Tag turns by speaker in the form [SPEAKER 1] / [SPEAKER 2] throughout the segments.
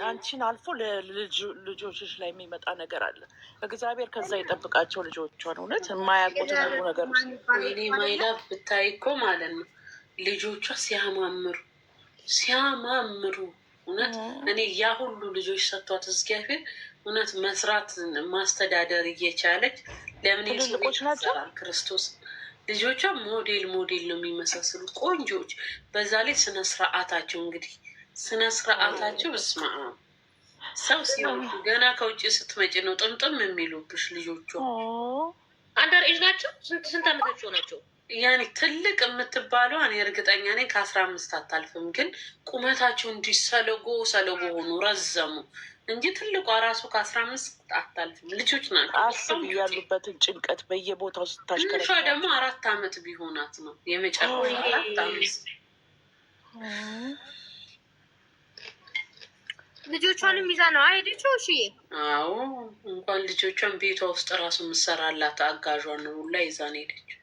[SPEAKER 1] አንቺን አልፎ ልጆችሽ ላይ የሚመጣ ነገር አለ። እግዚአብሔር ከዛ የጠብቃቸው ልጆቿን። እውነት የማያውቁት ነገር
[SPEAKER 2] ወይኔ ማይላ ብታይ እኮ ማለት ነው ልጆቿ ሲያማምሩ እውነት እኔ ያ ሁሉ ልጆች ሰጥቷት እግዚአብሔር እውነት መስራት ማስተዳደር እየቻለች ለምን
[SPEAKER 1] ትልልቆች ናቸው
[SPEAKER 2] ክርስቶስ ልጆቿ ሞዴል ነው የሚመሳሰሉት ቆንጆች። በዛ ላይ ስነስርዓታቸው እንግዲህ ስነስርዓታቸው እስማ ሰው ሲሆን ገና ከውጭ ስትመጪ ነው ጥምጥም የሚሉብሽ ልጆቿ።
[SPEAKER 3] አንደር ኤጅ ናቸው። ስንት ዓመታቸው ናቸው?
[SPEAKER 2] ያኔ ትልቅ የምትባለው እኔ እርግጠኛ ነኝ ከ15 አታልፍም። ግን ቁመታቸው እንዲህ ሰለጎ ሆኑ ረዘሙ እንጂ ትልቋ ራሱ ከ15 አታልፍም። ልጆች ናቸው።
[SPEAKER 1] አስብ ያሉበትን ጭንቀት በየቦታው ስታሽከረ
[SPEAKER 2] ትንሿ ደግሞ 4 ዓመት ቢሆናት ነው የመጨረሻ 4 ዓመት።
[SPEAKER 3] ልጆቿንም ይዛ ነው አይደችው? እሺ
[SPEAKER 2] አዎ፣ እንኳን ልጆቿን ቤቷ ውስጥ ራሱ የምሰራላት አጋዧን ሁላ ይዛ ነው ሄደችው።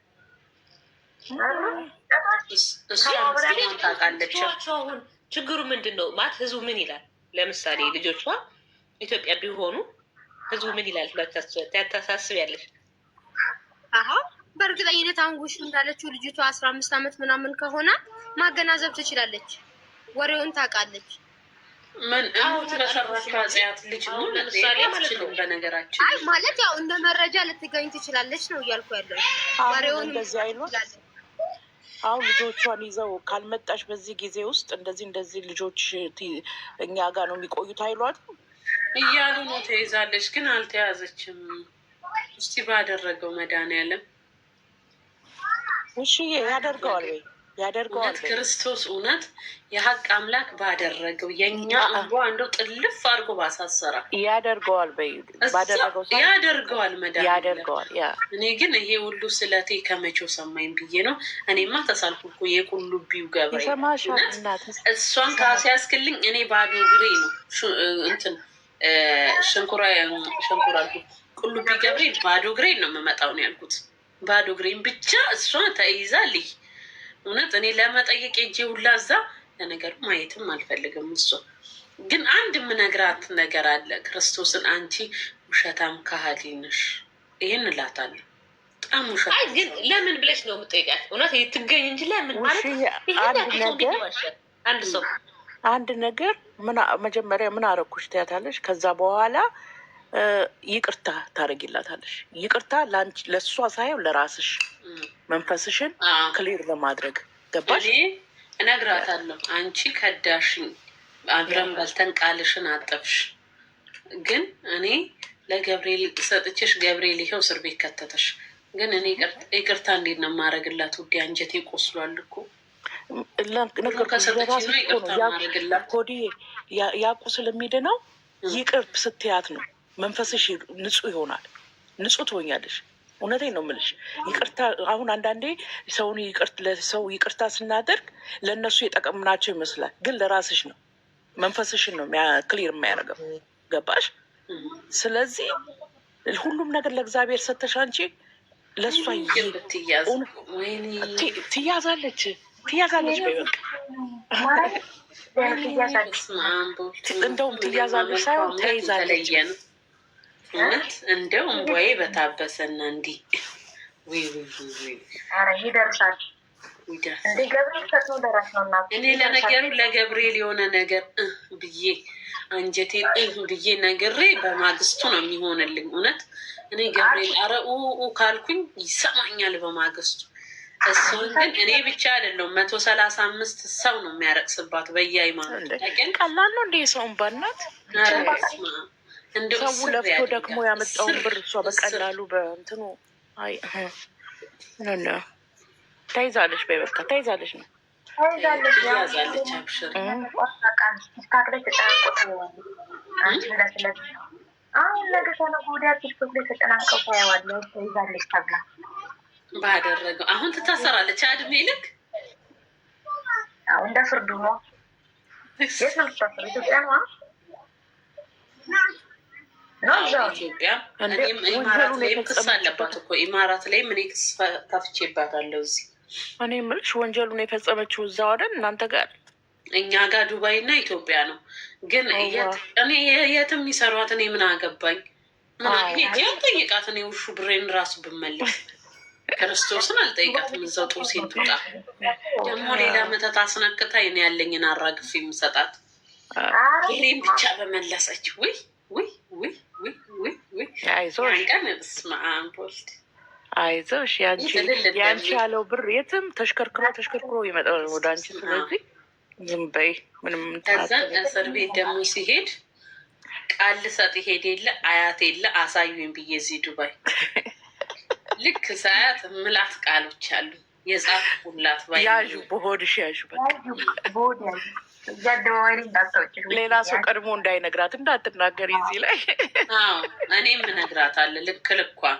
[SPEAKER 2] ታውቃለች።
[SPEAKER 3] አሁን ችግሩ ምንድን ነው ማለት ህዝቡ ምን ይላል? ለምሳሌ ልጆቿ ኢትዮጵያ ቢሆኑ ህዝቡ ምን ይላል? ታሳስቢያለሽ?
[SPEAKER 4] በእርግጠኝነት አንጉሽ እንዳለችው ልጅቷ 15 ዓመት ምናምን ከሆነ ማገናዘብ ትችላለች። ወሬውን ታውቃለች።
[SPEAKER 2] ምን አሁን በሰራችው አጽያት ልጅ ነው ለምሳሌ ማለት ነው። በነገራችን
[SPEAKER 4] አይ ማለት ያው እንደ መረጃ ልትገኝ ትችላለች ነው እያልኩ ያለው። ወሬውን
[SPEAKER 1] እንደዚህ አይሏት። አሁን ልጆቿን ይዘው ካልመጣሽ በዚህ ጊዜ ውስጥ እንደዚህ ልጆች እኛ ጋር ነው የሚቆዩት አይሏት
[SPEAKER 2] እያሉ ነው። ተይዛለች ግን አልተያዘችም። እስቲ ባደረገው መድኃኒዓለም
[SPEAKER 1] እሺ ያደርገዋል ወይ ያደርገዋል።
[SPEAKER 2] ክርስቶስ እውነት የሀቅ አምላክ ባደረገው የእኛ እንኳ እንደው ጥልፍ አድርጎ ባሳሰራ
[SPEAKER 1] ያደርገዋል። ባደረገው
[SPEAKER 2] ያደርገዋል መድኃኒዓለም
[SPEAKER 1] ያደርገዋል።
[SPEAKER 2] እኔ ግን ይሄ ሁሉ ስለቴ ከመቼው ሰማኝ ብዬ ነው። እኔማ ተሳልኩ እኮ የቁልቢው ገብርኤል እሷን ካሲያስክልኝ እኔ ባዶ እግሬ ነው እንትን ሸንኮራ ቁልቢ ገብርኤል ባዶ እግሬን ነው የምመጣው ነው ያልኩት። ባዶ እግሬን ብቻ እሷ ተይዛልኝ። እውነት እኔ ለመጠየቅ እጄ ሁላ እዛ ለነገሩ ማየትም አልፈልግም። እሷ ግን አንድ የምነግራት ነገር አለ። ክርስቶስን አንቺ ውሸታም ከሃዲ ነሽ ይህን እላታለሁ። በጣም ውሸታም።
[SPEAKER 3] ግን ለምን ብለሽ ነው የምጠይቃት? እውነት ትገኝ እንጂ ለምን ማለት
[SPEAKER 1] አንድ ነገር መጀመሪያ ምን አረኩሽ ትያታለሽ። ከዛ በኋላ ይቅርታ ታደርጊላታለሽ። ይቅርታ ለእሷ ሳይሆን ለራስሽ መንፈስሽን ክሊር ለማድረግ ገባሽ?
[SPEAKER 2] እኔ እነግራታለሁ። አንቺ ከዳሽኝ፣ አብረን በልተን ቃልሽን አጠብሽ። ግን እኔ ለገብርኤል ሰጥችሽ፣ ገብርኤል ይኸው እስር ቤት ከተተሽ። ግን እኔ ይቅርታ እንዴት ነው የማደርግላት? ውዴ አንጀቴ ቆስሏል እኮ
[SPEAKER 1] ሆዲ ያቁ ስለሚድነው ይቅር ስትያት ነው መንፈስሽ ንጹህ ይሆናል። ንጹህ ትሆኛለሽ። እውነቴን ነው የምልሽ። ይቅርታ አሁን አንዳንዴ ለሰው ይቅርታ ስናደርግ ለእነሱ የጠቀምናቸው ይመስላል፣ ግን ለራስሽ ነው መንፈስሽን ነው ክሊር የሚያደርገው። ገባሽ? ስለዚህ ሁሉም ነገር ለእግዚአብሔር ሰተሽ አንቺ ለእሷ ትያዛለች። በይበቃ እንደውም ትያዛለች ሳይሆን ተይዛለች።
[SPEAKER 2] እውነት እንደው እምቧዬ በታበሰና እንዲህ
[SPEAKER 5] ይደርሳል።
[SPEAKER 2] እኔ ለነገሩ ለገብርኤል የሆነ ነገር ብዬ አንጀቴን ብዬ ነግሬ በማግስቱ ነው የሚሆንልኝ። እውነት እኔ ገብርኤል አረኡ ካልኩኝ ይሰማኛል በማግስቱ። እሱን ግን እኔ ብቻ አይደለሁም 135 ሰው ነው የሚያረቅስባት በየሃይማኖት።
[SPEAKER 1] ቀላል ነው እንደ ሰውን ባናት ሰው ለፍቶ ደግሞ ያመጣውን ብር እሷ በቀላሉ በእንትኑ ተይዛለች። በበቃ ተይዛለች ነው
[SPEAKER 2] ተይዛለች። አብሽር
[SPEAKER 5] አሁን ነገ ከነገ ወዲያ ቲክቶክ ላይ ተጠናቀቁ ያዋለው ተይዛለች ተብላ
[SPEAKER 2] ባደረገው አሁን ትታሰራለች። እድሜ ልክ
[SPEAKER 5] እንደ ፍርዱ ነው። የት ነው የምትታሰረው? ኢትዮጵያ ነው።
[SPEAKER 2] ኢትዮጵያ ኢማራት ላይም ክስ አለባት እኮ። ኢማራት ላይም እኔ ክስ ከፍቼባታለሁ። እዚህ
[SPEAKER 1] እኔ የምልሽ ወንጀሉን የፈጸመችው እዛው አይደል እናንተ ጋር
[SPEAKER 2] እኛ ጋር ዱባይ እና ኢትዮጵያ ነው። ግን እኔ የትም የሚሰሯት እኔ ምን አገባኝ? ጠይቃት። እኔ ውሹ ብሬን ራሱ ብመለስ ክርስቶስን አልጠይቃትም። እዛው ጦሴን ትውጣ። ደግሞ ሌላ መተት አስነክታ እኔ ያለኝን አራግፍ የምሰጣት ብሬን ብቻ በመለሰች። ውይ ውይ ውይ ውይ ውይ ውይ። ቀን ስማ ወልድ
[SPEAKER 1] አይዞሽ፣ ያንቺ ያለው ብር የትም ተሽከርክሮ ይመጣል ወደ አንቺ። ስለዚህ ዝም በይ። ምንም
[SPEAKER 2] ከዛን እስር ቤት ደግሞ ሲሄድ ቃል ልሰጥ ይሄድ የለ አያት የለ አሳዩኝ ብዬ እዚህ ዱባይ ልክ ሳያት ምላት ቃሎች አሉ የጻፍኩላት።
[SPEAKER 1] ያዡ በሆድሽ ያዡ፣ ሌላ ሰው ቀድሞ እንዳይነግራት እንዳትናገር እዚህ ላይ።
[SPEAKER 2] እኔም እነግራታለሁ ልክ ልኳን።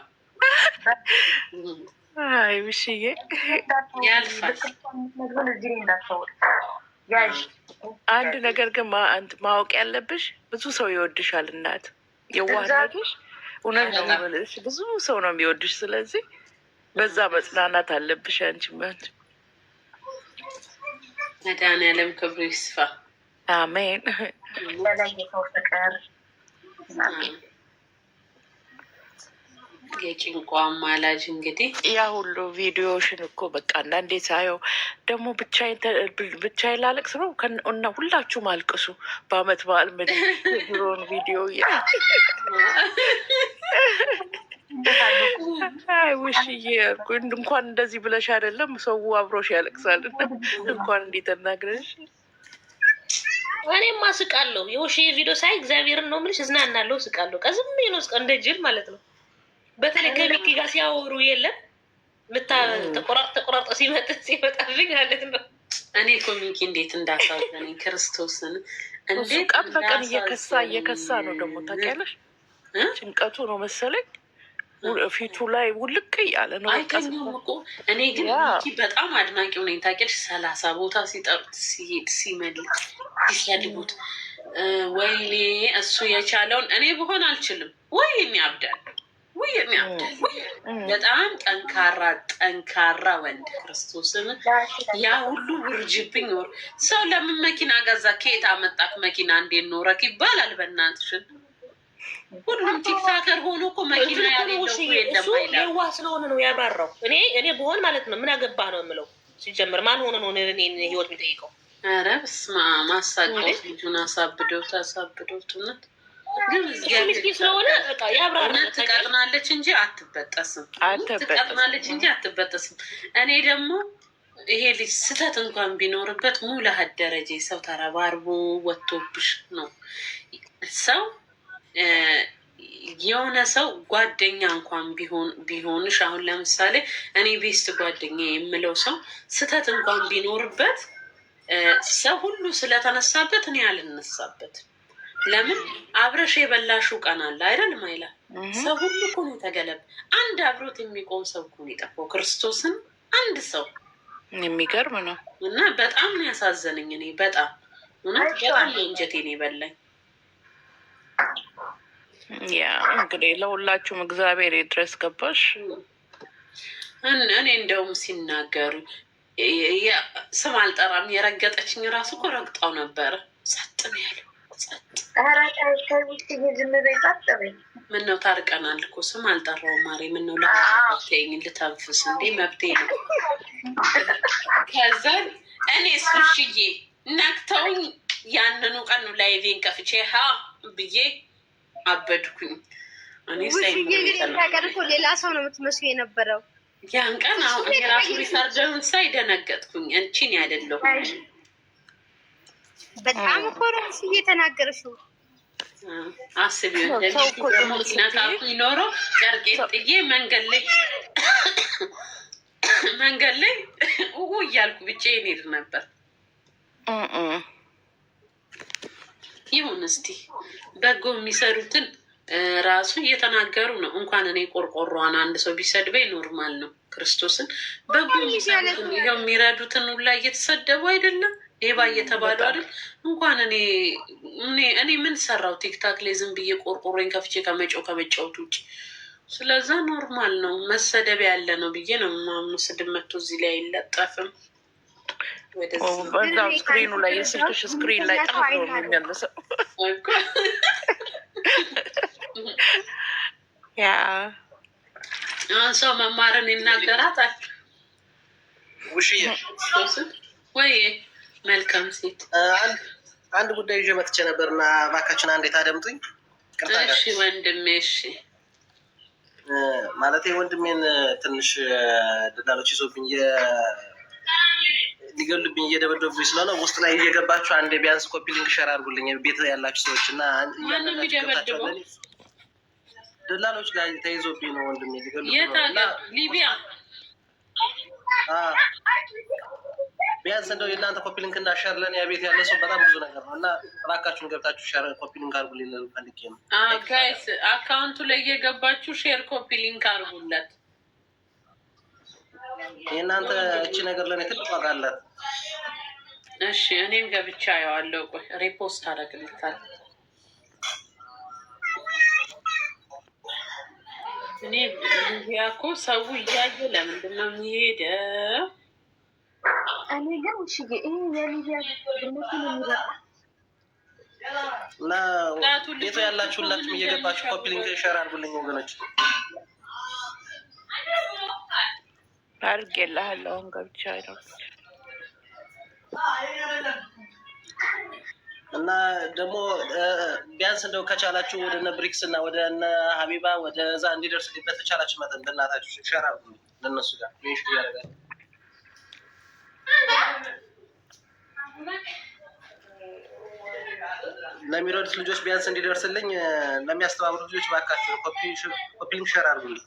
[SPEAKER 1] አይ ውሽዬ
[SPEAKER 2] ያልፋል።
[SPEAKER 1] አንድ ነገር ግን ማወቅ ያለብሽ ብዙ ሰው ይወድሻል። እናት የዋህነትሽ እውነት ነው የምልሽ፣ ብዙ ሰው ነው የሚወድሽ። ስለዚህ በዛ መጽናናት አለብሽ። አንቺ
[SPEAKER 2] መድኃኒዓለም ክብሩ ይስፋ።
[SPEAKER 1] አሜን።
[SPEAKER 2] የጭንቋ አማላጅ እንግዲህ
[SPEAKER 1] ያ ሁሉ ቪዲዮሽን እኮ በቃ አንዳንዴ ሳየው ደግሞ ብቻዬን ላለቅስ ነው እና ሁላችሁም አልቅሱ። በአመት በዓል ድሮን ቪዲዮ ውሽዬ እንኳን እንደዚህ ብለሽ አይደለም ሰው አብሮሽ ያለቅሳል። እንኳን እንዲህ ተናግረሽ
[SPEAKER 3] እኔማ ስቃለሁ። የውሽዬ ቪዲዮ ሳይ እግዚአብሔርን ነው የምልሽ እዝናናለሁ፣ ስቃለሁ። ቀዝም ነው እንደ ጅል ማለት ነው። በተለይ ከሚኪ ጋር ሲያወሩ የለም ተቆራርጦ ሲመጣብኝ ማለት ነው።
[SPEAKER 2] እኔ እኮ ሚኪ እንዴት እንዳሳዘነኝ ክርስቶስን። እንዴት
[SPEAKER 1] ቀን በቀን እየከሳ ነው ደግሞ ታውቂያለሽ። ጭንቀቱ ነው መሰለኝ ፊቱ ላይ ውልቅ እያለ ነው።
[SPEAKER 2] አይተኛም እኮ እኔ ግን ሚኪ በጣም አድናቂው ነኝ ታውቂያለሽ። 30 ቦታ ሲጠሩት ሲሄድ ሲመልስ ሲሰድቡት፣ ወይኔ እሱ የቻለውን እኔ ብሆን አልችልም። ወይኔ ያብዳል በጣም ጠንካራ ወንድ ክርስቶስን። ያ ሁሉ ውርጅብኝ ሰው ለምን መኪና ገዛ? ከየት አመጣት መኪና? እንዴት ኖረክ ይባላል? በእናትሽን ሁሉም ቲክታከር ሆኖ እኮ መኪና ያለው የለም።
[SPEAKER 3] የዋህ ስለሆነ ነው ያብራራው። እኔ ብሆን ማለት ነው ምን አገባህ ነው የምለው። ሲጀምር ማን ሆነ ነው እኔን ህይወት የሚጠይቀው?
[SPEAKER 2] ኧረ በስመ አብ ማሳቀስ። ልጁን አሳብደውት እውነት ግን
[SPEAKER 3] ምስኪን ስለሆነ ያብራራል።
[SPEAKER 2] ትቀጥናለች እንጂ አትበጠስም። እኔ ደግሞ ይሄ ልጅ ስህተት እንኳን ቢኖርበት ሙላሀት ደረጃ ሰው ተረባርቦ ወጥቶብሽ ነው። ሰው የሆነ ሰው ጓደኛ እንኳን ቢሆንሽ አሁን ለምሳሌ እኔ ቤስት ጓደኛ የምለው ሰው ስህተት እንኳን ቢኖርበት ሰው ሁሉ ስለተነሳበት እኔ አልነሳበት። ለምን? አብረሽ የበላሽው ቀን አለ አይደል? ማይላ ሰው ሁሉ እኮ ነው የተገለበ። አንድ አብሮት የሚቆም ሰው እኮ ነው የጠፋው። ክርስቶስን አንድ ሰው
[SPEAKER 1] የሚገርም ነው።
[SPEAKER 2] እና በጣም ነው ያሳዘነኝ። እኔ በጣም እውነት በጣም አንጀቴን የበላኝ።
[SPEAKER 1] ያ እንግዲህ ለሁላችሁም እግዚአብሔር ይድረስ። ገባሽ?
[SPEAKER 2] እኔ እንደውም ሲናገሩ ስም አልጠራም የረገጠችኝ ራሱ እኮ ረግጣው ነበረ። ጸጥ ነው ያለው። ምነው ታርቀናል እኮ ስም አልጠራውም። ማሬ ምነው ለተኝ ልተንፍስ እንዴ? መብቴ ነው። ከዛ እኔ ሱሽዬ ነክተውኝ ያንኑ ቀን ላይቬን ከፍቼ ብዬ አበድኩኝ። እኔ
[SPEAKER 4] ሌላ ሰው ነው የምትመስሉ የነበረው
[SPEAKER 2] ያን ቀን። አሁን የራሱ ሪሳርደውን ሳይ ደነገጥኩኝ። እንቺን ያደለሁ
[SPEAKER 4] በጣም እኮ ነው እየተናገርሽው።
[SPEAKER 2] አስቢ ነካኩ ኖሮ ጨርቄን ጥዬ መንገድ ላይ እያልኩ ብቻዬን ሄድ ነበር። ይሁን እስቲ በጎ የሚሰሩትን ራሱ እየተናገሩ ነው። እንኳን እኔ ቆርቆሯን አንድ ሰው ቢሰድበኝ ኖርማል ነው። ክርስቶስን በጎ የሚሰሩትን ይኸው የሚረዱትን ሁላ እየተሰደቡ አይደለም ሌባ እየተባሉ አይደል? እንኳን እኔ ምን ሰራው? ቲክታክ ላይ ዝም ብዬ ቆርቆሮኝ ከፍቼ ከመጫወት ውጭ። ስለዛ ኖርማል ነው መሰደብ ያለ ነው ብዬ ነው ማምኑ። ስድብ መቶ እዚህ ላይ አይለጠፍም።
[SPEAKER 1] በዛው ስክሪኑ ላይ የስልክሽ ስክሪን ላይ ጣፍ ነው የሚመለሰው። ያ
[SPEAKER 2] አሁን ሰው መማርን ይናገራታል።
[SPEAKER 6] ውሽዬ
[SPEAKER 2] ወይ መልካም ሴት
[SPEAKER 6] አንድ ጉዳይ ይዤ መጥቼ ነበርና እባካችን አንዴ ታደምጡኝ።
[SPEAKER 2] እሺ ወንድሜ። እሺ
[SPEAKER 6] ማለት ወንድሜን ትንሽ ደላሎች ይዞብኝ ሊገሉብኝ እየደበደቡኝ ስለሆነ ውስጥ ላይ እየገባችሁ አንዴ ቢያንስ ኮፒ ሊንክ ሸር አድርጉልኝ። ቤት ያላችሁ ሰዎች እና ደላሎች ጋር ተይዞብኝ ነው ወንድሜ ሊገሉብኝ።
[SPEAKER 2] የት ሀገር? ሊቢያ።
[SPEAKER 6] ቢያንስ እንደው የእናንተ ኮፒ ሊንክ እና ሸር ለእኔ ቤት ያለ ሰው በጣም ብዙ ነገር ነው እና እባካችሁን ገብታችሁ ሸር ኮፒ ሊንክ አድርጉልኝ ፈልጌ ነው።
[SPEAKER 2] ጋይስ አካውንቱ ላይ እየገባችሁ ሼር ኮፒ ሊንክ አድርጉለት።
[SPEAKER 6] የእናንተ እቺ ነገር ለእኔ ትልቅ ዋጋ አላት።
[SPEAKER 2] እሺ እኔም ገብቻ ያዋለው። ቆይ ሪፖስት አደረግልታል። እኔ ሊቢያ እኮ ሰው እያየ ለምንድን ነው የሚሄደው?
[SPEAKER 5] እኔ ግን ውሽዬ ይህ የሊቢያ ግነት ነው የሚረዳ
[SPEAKER 6] እና ቤቱ ያላችሁ ሁላችሁም እየገባችሁ ኮፒ ሊንክ ሸር አድርጉልኝ ወገኖች።
[SPEAKER 1] አድርጌልሃለሁ። አሁን ገብቻ ነው
[SPEAKER 6] እና ደግሞ ቢያንስ እንደው ከቻላችሁ ወደ እነ ብሪክስ እና ወደ እነ ሀቢባ ወደ እዛ እንዲደርስ በተቻላችሁ መጠን በእናታችሁ ሸር አድርጉልኝ። ለእነሱ ጋር ሽ ያደርጋል ለሚረዱት ልጆች ቢያንስ እንዲደርስልኝ ለሚያስተባብሩት ልጆች ባካችሁ ኮፒ ሊንክ ሸር አድርጉልኝ።